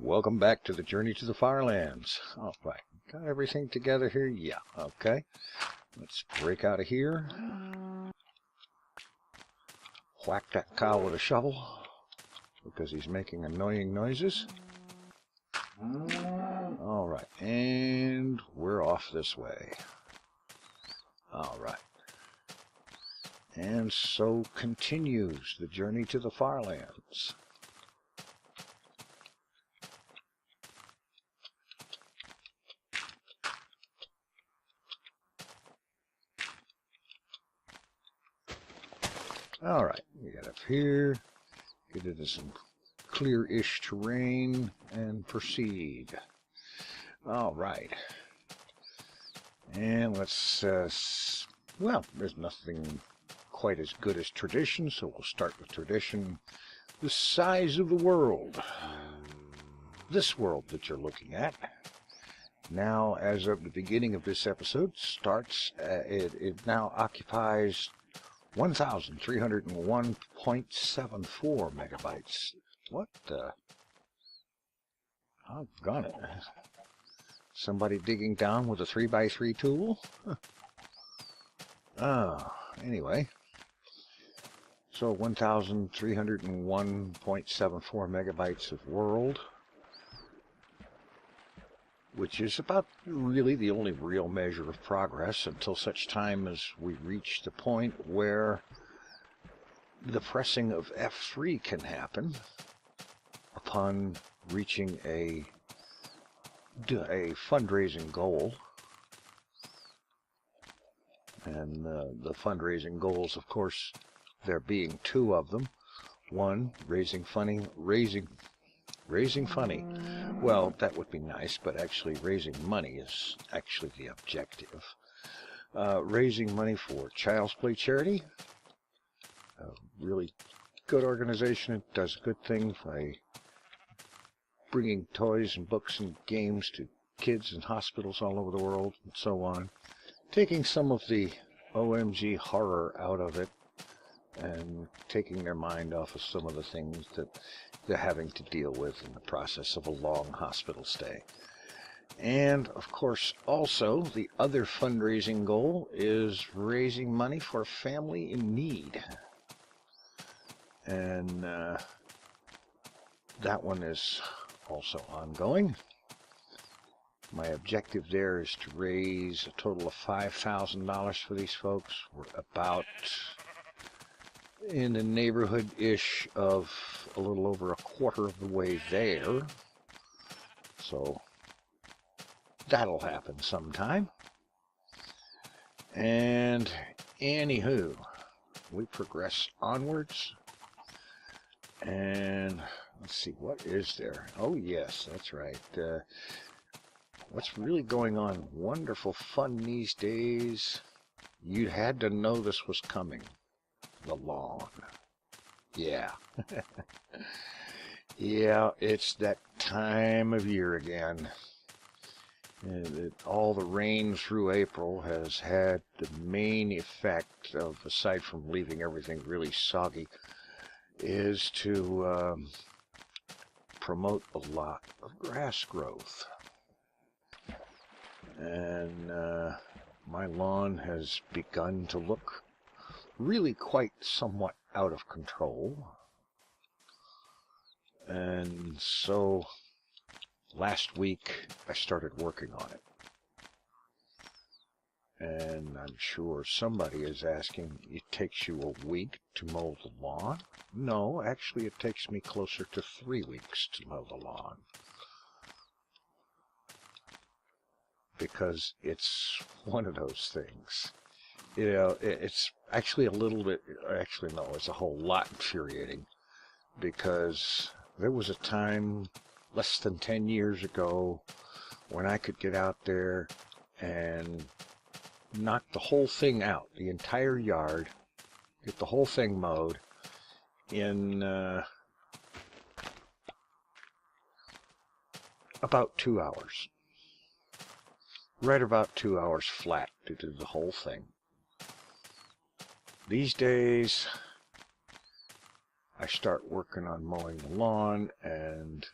welcome back to the Journey to the FarLands. All right, got everything together here? Yeah, okay. Let's break out of here. Whack that cow with a shovel because he's making annoying noises. All right, and we're off this way. All right. And so continues the Journey to the FarLands. All right, we get up here, get into some clear-ish terrain, and proceed. All right. And let's, well, there's nothing quite as good as tradition, so we'll start with tradition. The size of the world. This world that you're looking at. Now, as of the beginning of this episode, it now occupies 1,301.74 megabytes. What the? I've got it. Somebody digging down with a 3x3 tool? Huh. Anyway. So 1,301.74 megabytes of world, which is about really the only real measure of progress until such time as we reach the point where the pressing of F3 can happen upon reaching a fundraising goal. And the fundraising goals, of course, there being two of them. One, raising funny. Well, that would be nice, but actually raising money is actually the objective. Raising money for Child's Play charity. A really good organization. It does good things by bringing toys and books and games to kids in hospitals all over the world and so on. Taking some of the OMG horror out of it and taking their mind off of some of the things that they're having to deal with in the process of a long hospital stay. And, of course, also, the other fundraising goal is raising money for a family in need. And that one is also ongoing. My objective there is to raise a total of $5,000 for these folks. We're about in the neighborhood-ish of a little over a quarter of the way there. So that'll happen sometime. And anywho, we progress onwards. And let's see, what is there? Oh yes, that's right. What's really going on? Wonderful fun these days. You had to know this was coming. The lawn. Yeah. Yeah, it's that time of year again. All the rain through April has had the main effect of, aside from leaving everything really soggy, is to promote a lot of grass growth. And my lawn has begun to look really quite somewhat out of control. And so last week I started working on it. And I'm sure somebody is asking, it takes you a week to mow the lawn? No, actually it takes me closer to 3 weeks to mow the lawn. Because it's one of those things. You know, it's actually a little bit, actually no, it's a whole lot infuriating. Because there was a time less than 10 years ago when I could get out there and knock the whole thing out, the entire yard, get the whole thing mowed in about 2 hours. Right about 2 hours flat to do the whole thing. These days, I start working on mowing the lawn, and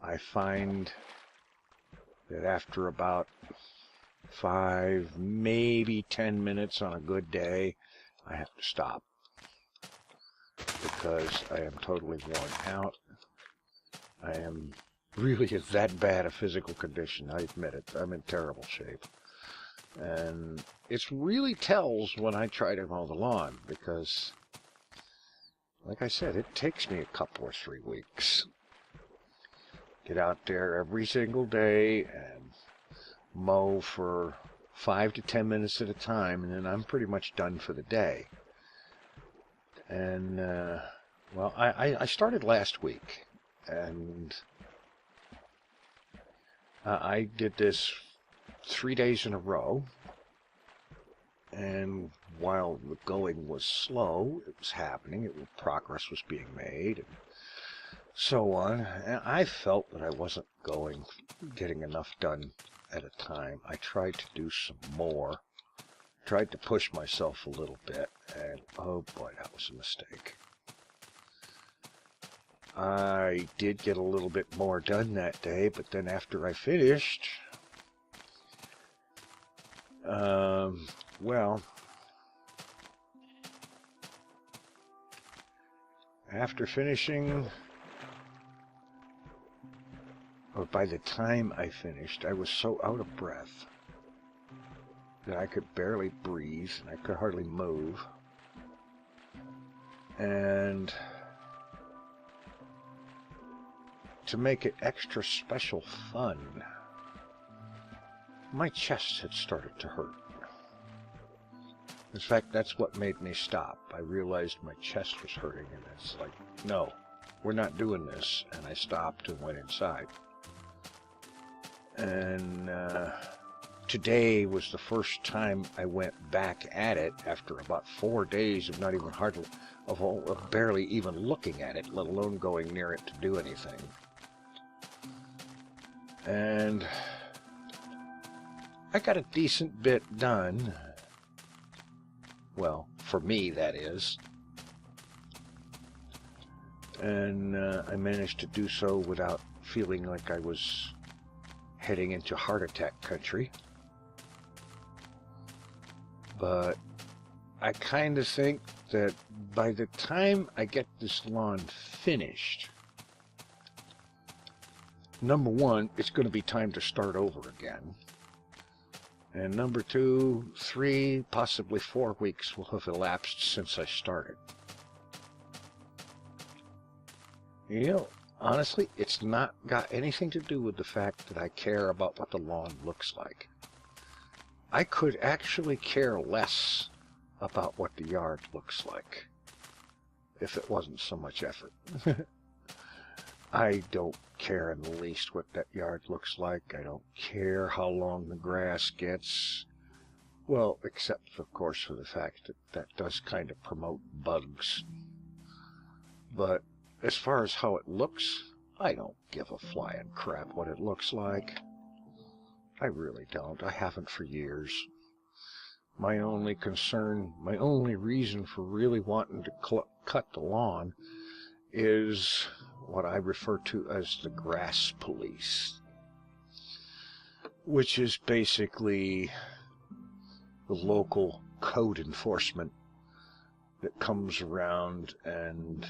I find that after about 5, maybe 10 minutes on a good day, I have to stop because I am totally worn out. I am really in that bad a physical condition, I admit it. I'm in terrible shape. And it really tells when I try to mow the lawn because, like I said, it takes me a couple or 3 weeks. Get out there every single day and mow for 5 to 10 minutes at a time, and then I'm pretty much done for the day. And, well, I started last week, and I did this 3 days in a row, and while the going was slow, it was happening, progress was being made, and so on. And I felt that I wasn't getting enough done at a time. I tried to do some more, tried to push myself a little bit, and oh boy, that was a mistake. I did get a little bit more done that day, but then after I finished, well, after finishing, or by the time I finished, I was so out of breath that I could barely breathe, and I could hardly move. And to make it extra special fun, my chest had started to hurt. In fact, that's what made me stop. I realized my chest was hurting, and it's like, no, we're not doing this. And I stopped and went inside. And today was the first time I went back at it after about 4 days of not even of barely even looking at it, let alone going near it to do anything. And I got a decent bit done. Well, for me, that is. And I managed to do so without feeling like I was heading into heart attack country. But I kind of think that by the time I get this lawn finished, number one, it's going to be time to start over again. And number 2, 3, possibly 4 weeks will have elapsed since I started. You know, honestly, it's not got anything to do with the fact that I care about what the lawn looks like. I could actually care less about what the yard looks like if it wasn't so much effort. I don't care in the least what that yard looks like. I don't care how long the grass gets. Well, except, of course, for the fact that that does kind of promote bugs. But as far as how it looks, I don't give a flying crap what it looks like. I really don't. I haven't for years. My only concern, my only reason for really wanting to cut the lawn is what I refer to as the grass police, which is basically the local code enforcement that comes around and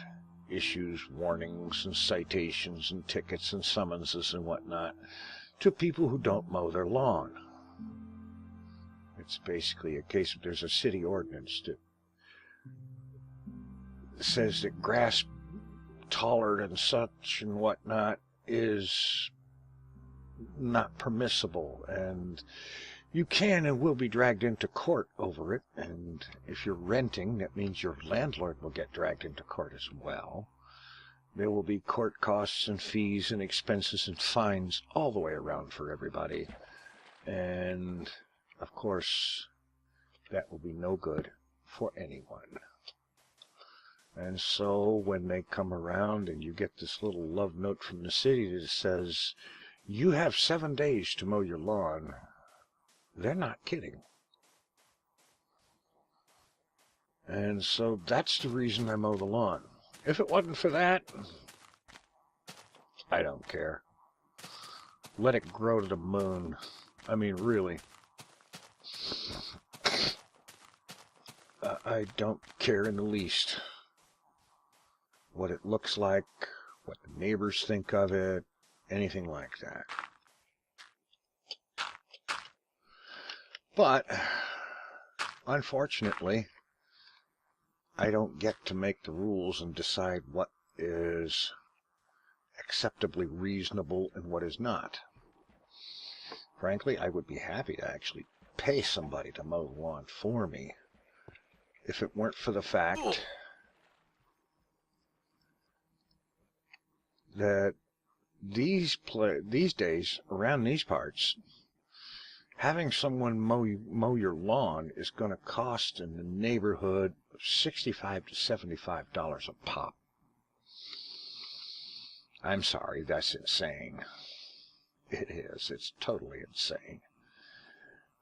issues warnings and citations and tickets and summonses and whatnot to people who don't mow their lawn. It's basically a case of there's a city ordinance that says that grass taller and such and whatnot is not permissible, and you can and will be dragged into court over it. And if you're renting, that means your landlord will get dragged into court as well. There will be court costs and fees and expenses and fines all the way around for everybody. And of course, that will be no good for anyone. And so when they come around and you get this little love note from the city that says, you have 7 days to mow your lawn, they're not kidding. And so that's the reason I mow the lawn. If it wasn't for that, I don't care. let it grow to the moon. I mean, really. I don't care in the least what it looks like, what the neighbors think of it, anything like that. But, unfortunately, I don't get to make the rules and decide what is acceptably reasonable and what is not. Frankly, I would be happy to actually pay somebody to mow the lawn for me if it weren't for the fact that these days, around these parts, having someone mow your lawn is going to cost in the neighborhood of $65 to $75 a pop. I'm sorry, that's insane. It is. It's totally insane.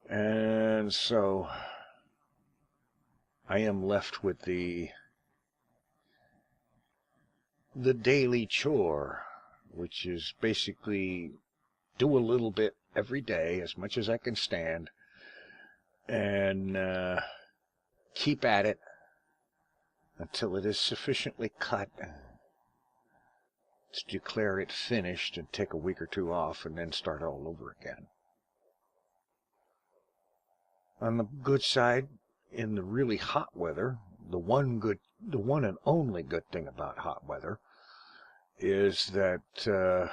And so I am left with the daily chore, which is basically do a little bit every day, as much as I can stand, and keep at it until it is sufficiently cut to declare it finished and take a week or two off and then start all over again. On the good side, in the really hot weather, the one and only good thing about hot weather is that the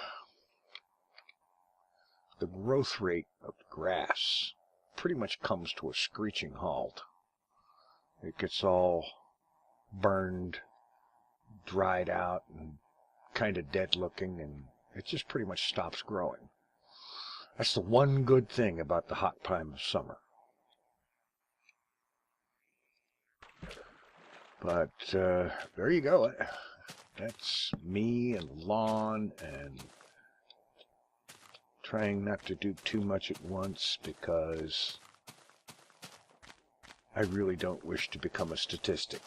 growth rate of the grass pretty much comes to a screeching halt. It gets all burned, dried out, and kind of dead looking, and it just pretty much stops growing. That's the one good thing about the hot time of summer. But there you go. That's me and the lawn, and trying not to do too much at once because I really don't wish to become a statistic.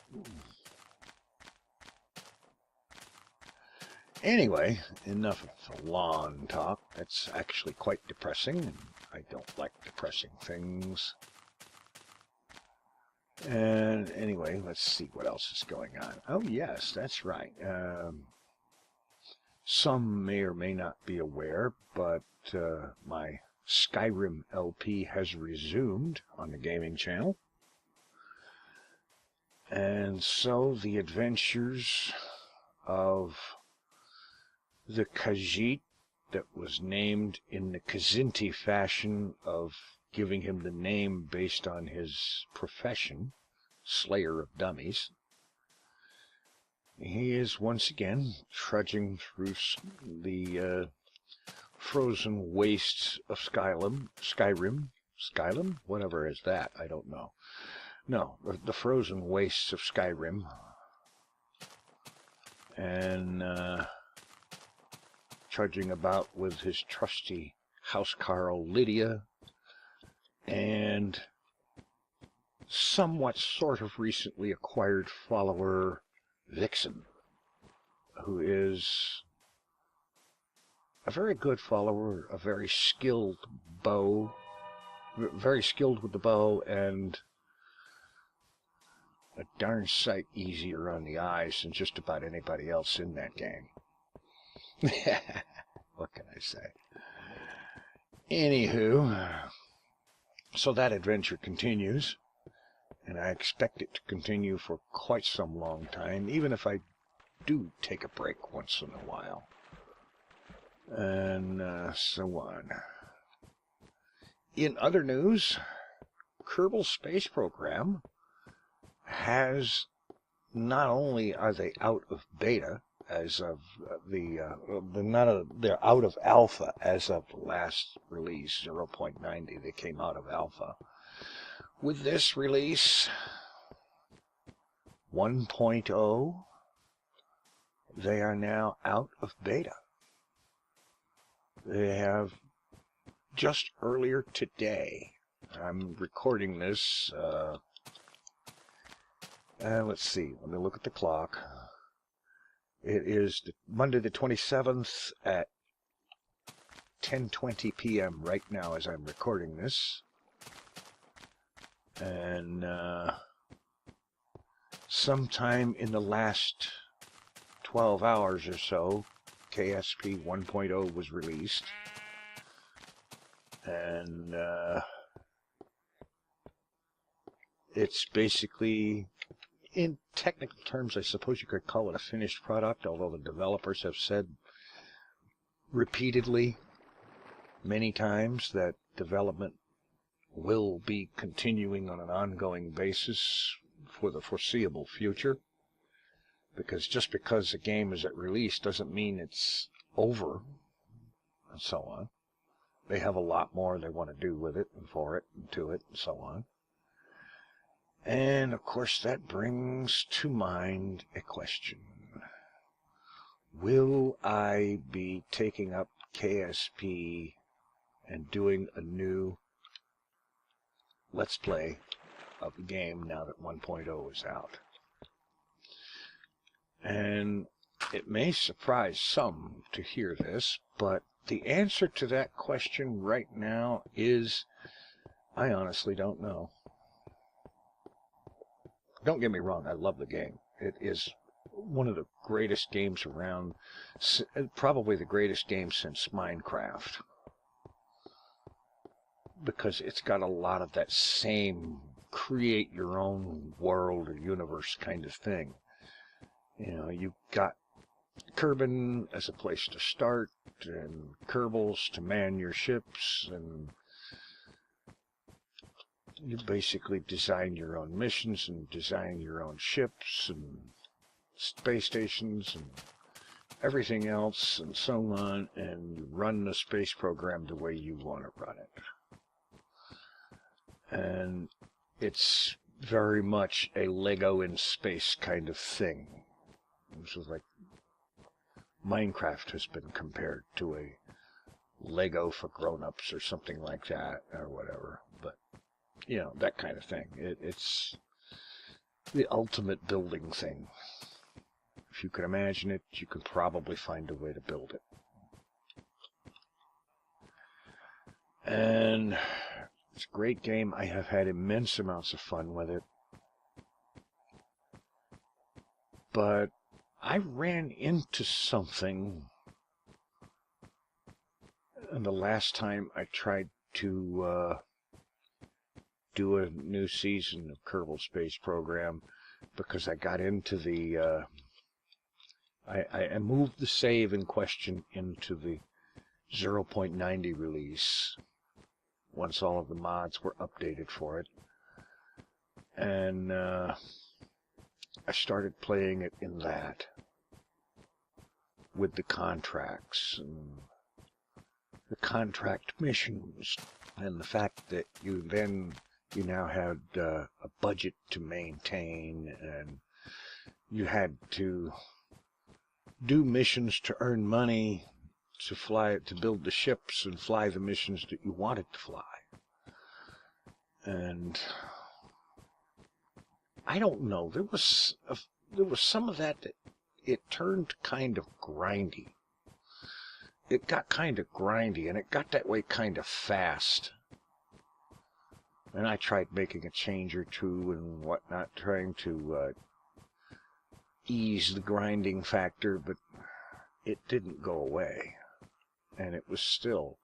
Anyway, enough of the lawn talk. That's actually quite depressing, and I don't like depressing things. And anyway, let's see what else is going on. Oh yes, that's right. Some may or may not be aware, but my Skyrim LP has resumed on the gaming channel. And so the adventures of the Khajiit that was named in the Khazinti fashion of giving him the name based on his profession, Slayer of Dummies. He is once again trudging through the frozen wastes of Skyrim, whatever is that, I don't know. No, the frozen wastes of Skyrim, and trudging about with his trusty housecarl Lydia, and somewhat sort of recently acquired follower Vixen, who is a very good follower, a very skilled very skilled with the bow, and a darn sight easier on the eyes than just about anybody else in that gang. What can I say? Anywho, so that adventure continues, and I expect it to continue for quite some long time, even if I do take a break once in a while, and so on. In other news, Kerbal Space Program has, not only are they out of beta as of they're out of alpha as of the last release, 0.90, they came out of alpha. With this release, 1.0, they are now out of beta. They have just earlier today, I'm recording this, let's see, let me look at the clock. It is Monday the 27th at 10:20 p.m. right now as I'm recording this. And sometime in the last 12 hours or so, KSP 1.0 was released. And it's basically, in technical terms, I suppose you could call it a finished product, although the developers have said repeatedly, many times, that development will be continuing on an ongoing basis for the foreseeable future. Because just because a game is at release doesn't mean it's over, and so on. They have a lot more they want to do with it, and for it, and to it, and so on. And, of course, that brings to mind a question. Will I be taking up KSP and doing a new Let's Play of the game now that 1.0 is out? And it may surprise some to hear this, but the answer to that question right now is, I honestly don't know. Don't get me wrong, I love the game. It is one of the greatest games around, probably the greatest game since Minecraft. Because it's got a lot of that same create your own world or universe kind of thing. You know, you've got Kerbin as a place to start, and Kerbals to man your ships, and you basically design your own missions and design your own ships and space stations and everything else and so on, and you run the space program the way you want to run it. And it's very much a Lego in space kind of thing. This is like Minecraft has been compared to a Lego for grown-ups or something like that, or whatever. But, you know, that kind of thing. It's the ultimate building thing. If you can imagine it, you can probably find a way to build it. And it's a great game. I have had immense amounts of fun with it. But I ran into something, and the last time I tried to do a new season of Kerbal Space Program, because I got into the I moved the save in question into the 0.90 release once all of the mods were updated for it, and I started playing it in that with the contracts and the contract missions, and the fact that you now had a budget to maintain, and you had to do missions to earn money to fly, to build the ships and fly the missions that you wanted to fly. And I don't know, there was some of that it turned kind of grindy. It got kind of grindy, and it got that way kind of fast. And I tried making a change or two and whatnot, trying to ease the grinding factor, but it didn't go away. And it was still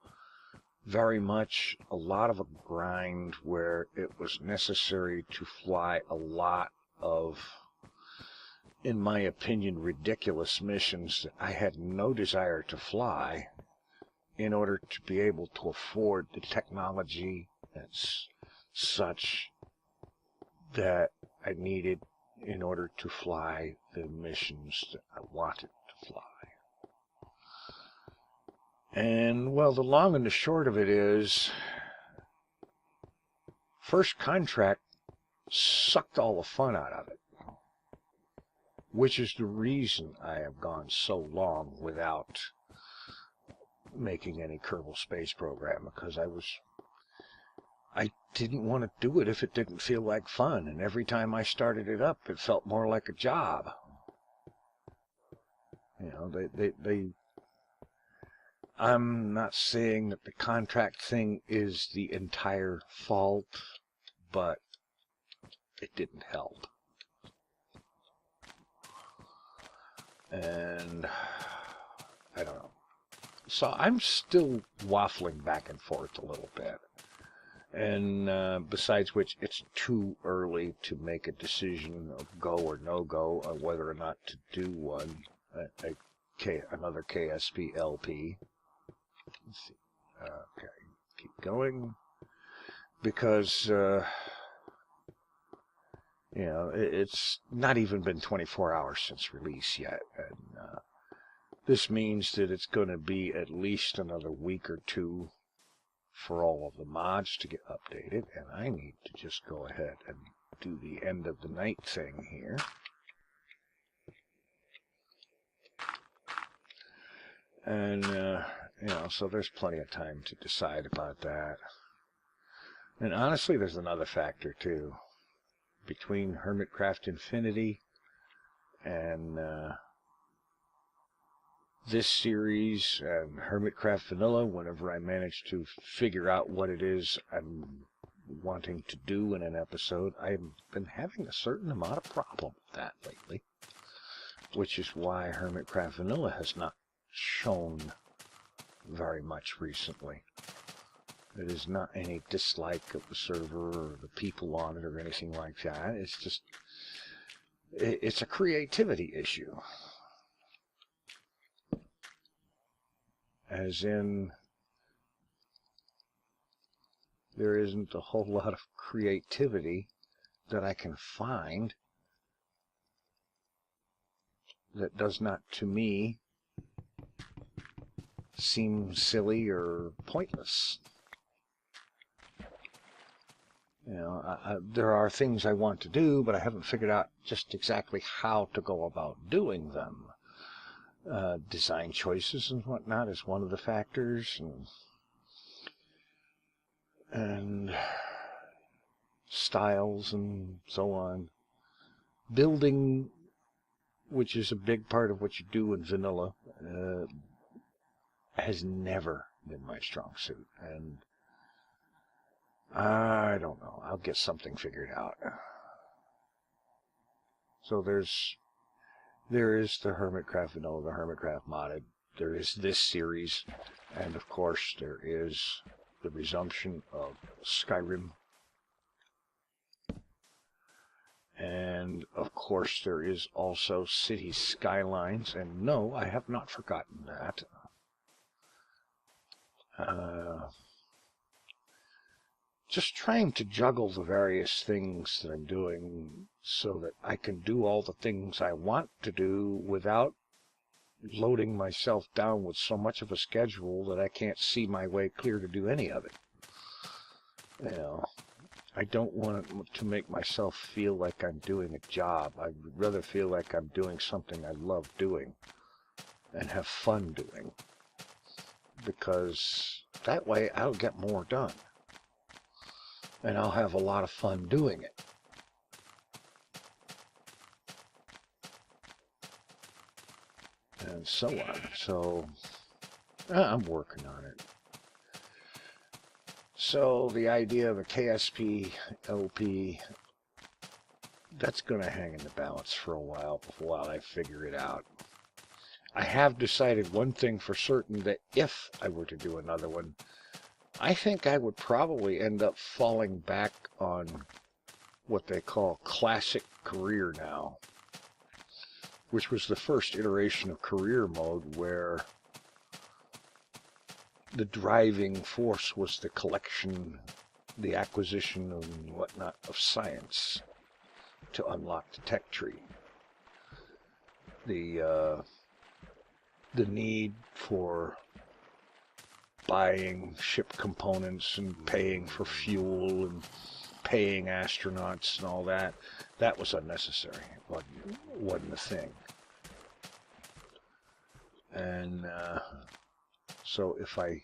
very much a lot of a grind where it was necessary to fly a lot of, in my opinion, ridiculous missions that I had no desire to fly in order to be able to afford the technology that's such that I needed in order to fly the missions that I wanted to fly. And, well, the long and the short of it is, first contract sucked all the fun out of it, which is the reason I have gone so long without making any Kerbal Space Program, because I didn't want to do it if it didn't feel like fun, and every time I started it up, it felt more like a job. You know, I'm not saying that the contract thing is the entire fault, but it didn't help. And I don't know. So I'm still waffling back and forth a little bit. And besides which, it's too early to make a decision of go or no go on whether or not to do one, another KSP LP. Let's see. Okay, keep going. Because, you know, it's not even been 24 hours since release yet. And this means that it's going to be at least another week or two for all of the mods to get updated, and I need to just go ahead and do the end of the night thing here. And, you know, so there's plenty of time to decide about that. And honestly, there's another factor, too. Between Hermitcraft Infinity and this series and Hermitcraft Vanilla, whenever I manage to figure out what it is I'm wanting to do in an episode, I've been having a certain amount of problem with that lately, which is why Hermitcraft Vanilla has not shown very much recently. It is not any dislike of the server or the people on it or anything like that. It's just, it's a creativity issue. As in, there isn't a whole lot of creativity that I can find that does not, to me, seem silly or pointless. You know, there are things I want to do, but I haven't figured out just exactly how to go about doing them. Design choices and whatnot is one of the factors, and styles and so on. Building, which is a big part of what you do in vanilla, has never been my strong suit, and I don't know. I'll get something figured out. So there is the Hermitcraft Vanilla, the Hermitcraft Modded. There is this series, and of course there is the resumption of Skyrim. And of course there is also City Skylines, and no, I have not forgotten that. Just trying to juggle the various things that I'm doing so that I can do all the things I want to do without loading myself down with so much of a schedule that I can't see my way clear to do any of it. You know, I don't want to make myself feel like I'm doing a job. I'd rather feel like I'm doing something I love doing and have fun doing, because that way I'll get more done. And I'll have a lot of fun doing it. And so on. So, I'm working on it. So, the idea of a KSP LP, that's going to hang in the balance for a while I figure it out. I have decided one thing for certain, that if I were to do another one, I think I would probably end up falling back on what they call classic career now, which was the first iteration of career mode where the driving force was the collection, the acquisition and whatnot of science to unlock the tech tree. The need for buying ship components and paying for fuel and paying astronauts and all that, that was unnecessary. It wasn't a thing. And so if I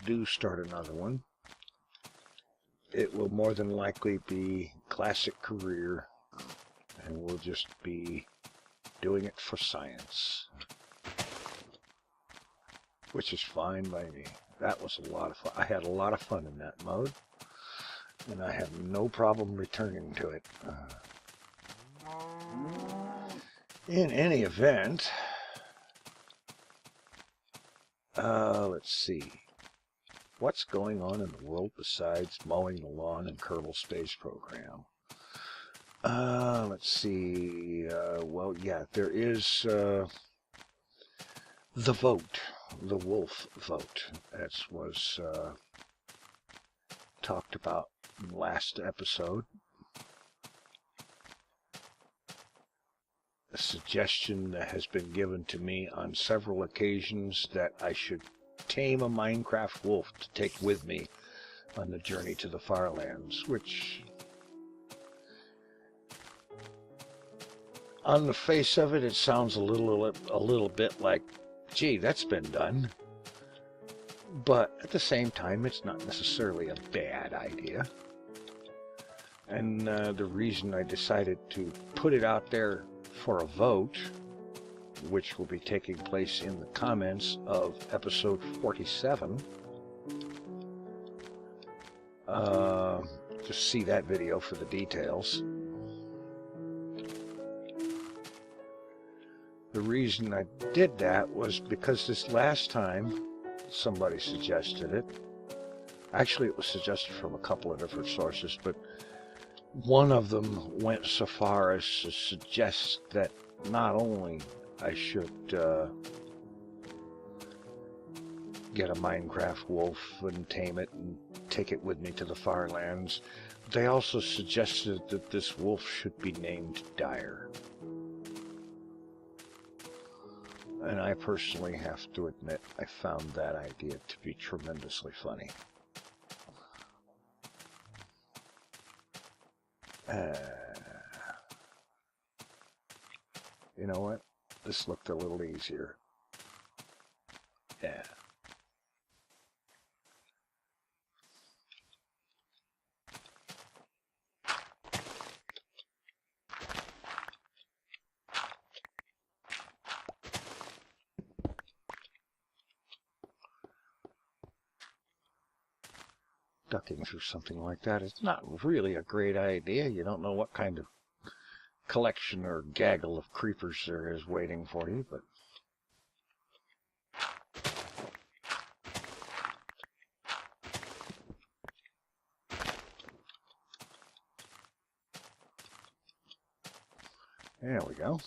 do start another one, it will more than likely be classic career, and we'll just be doing it for science. which is fine by me. That was a lot of fun. I had a lot of fun in that mode, and I have no problem returning to it. In any event, let's see. What's going on in the world besides mowing the lawn and Kerbal Space Program? Let's see. Well, yeah, there is the vote, the wolf vote, as was talked about in the last episode. A suggestion that has been given to me on several occasions that I should tame a Minecraft wolf to take with me on the Journey to the FarLands, which, on the face of it, it sounds a little bit like, gee, that's been done. But at the same time, it's not necessarily a bad idea. And the reason I decided to put it out there for a vote, which will be taking place in the comments of episode 47. Just see that video for the details. The reason I did that was because this last time somebody suggested it. Actually, it was suggested from a couple of different sources, but one of them went so far as to suggest that not only I should get a Minecraft wolf and tame it and take it with me to the FarLands, they also suggested that this wolf should be named Dire. And I personally have to admit, I found that idea to be tremendously funny. You know what? This looked a little easier. Yeah. Ducking through something like that is not really a great idea. You don't know what kind of collection or gaggle of creepers there is waiting for you, but there we go.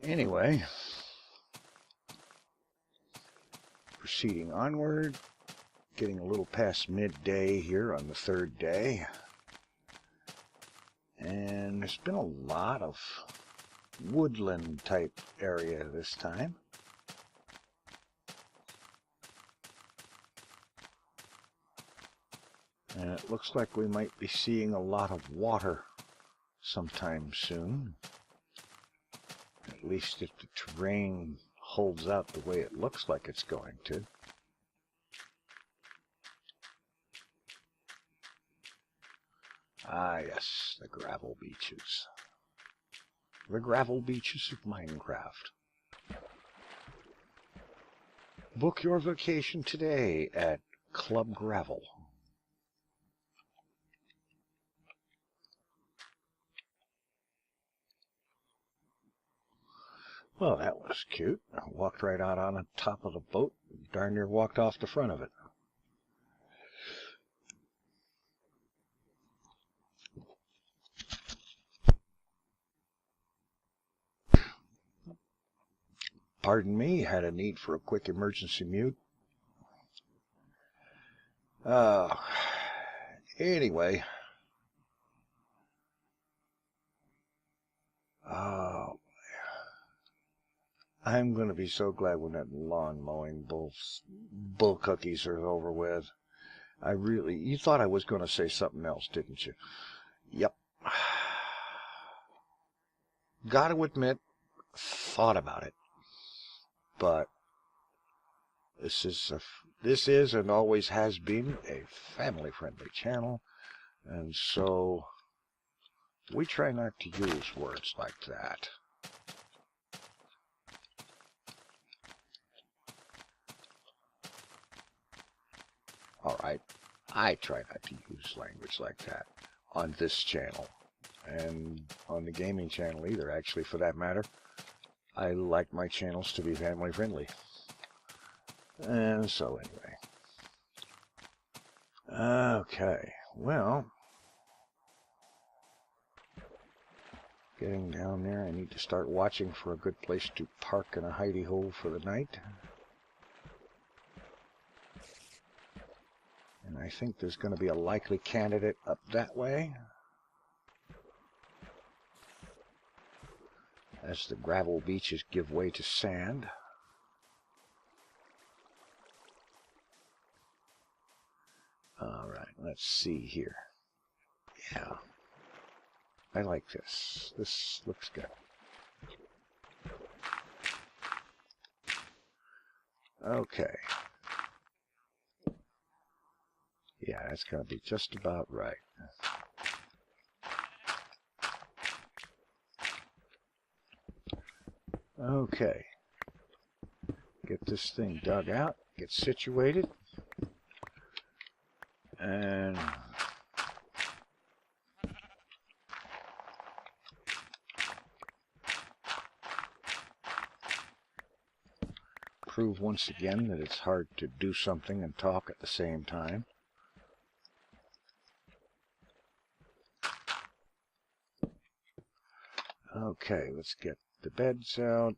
Anyway, proceeding onward, getting a little past midday here on the third day, and there's been a lot of woodland type area this time. And it looks like we might be seeing a lot of water sometime soon. At least if the terrain holds out the way it looks like it's going to. Ah, yes, the gravel beaches. The gravel beaches of Minecraft. Book your vacation today at Club Gravel. Well, that was cute. I walked right out on the top of the boat. Darn near walked off the front of it. Pardon me, had a need for a quick emergency mute. Anyway. I'm going to be so glad when that lawn mowing bull cookies are over with. You thought I was going to say something else, didn't you? Yep. Gotta admit, thought about it. But this is and always has been a family-friendly channel. And so, we try not to use words like that. Alright, I try not to use language like that on this channel. And on the gaming channel either, actually, for that matter. I like my channels to be family friendly. And so anyway. Okay, well, getting down there, I need to start watching for a good place to park in a hidey hole for the night. And I think there's going to be a likely candidate up that way, as the gravel beaches give way to sand. Alright, let's see here. Yeah, I like this. This looks good. Okay. Yeah, that's going to be just about right. Okay. Get this thing dug out, get situated, and prove once again that it's hard to do something and talk at the same time. Okay, let's get the beds out.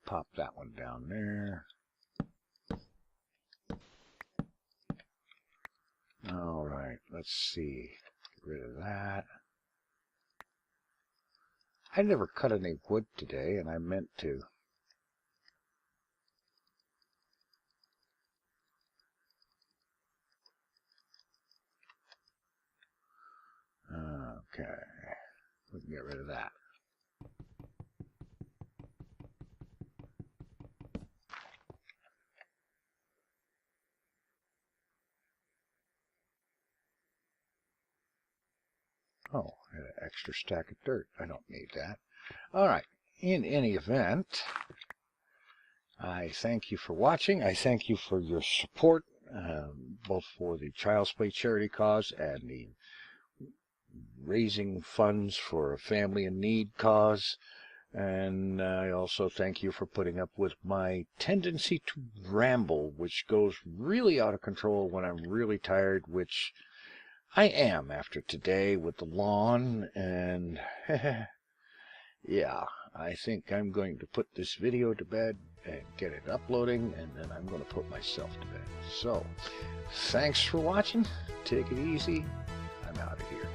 Pop that one down there. Alright, let's see. Get rid of that. I never cut any wood today, and I meant to. Okay, we can get rid of that. Oh, I had an extra stack of dirt. I don't need that. All right, in any event, I thank you for watching. I thank you for your support, both for the Child's Play charity cause and the raising funds for a family in need cause. And I also thank you for putting up with my tendency to ramble, which goes really out of control when I'm really tired, which I am after today with the lawn. And yeah, I think I'm going to put this video to bed and get it uploading, and then I'm going to put myself to bed. So, thanks for watching. Take it easy. I'm out of here.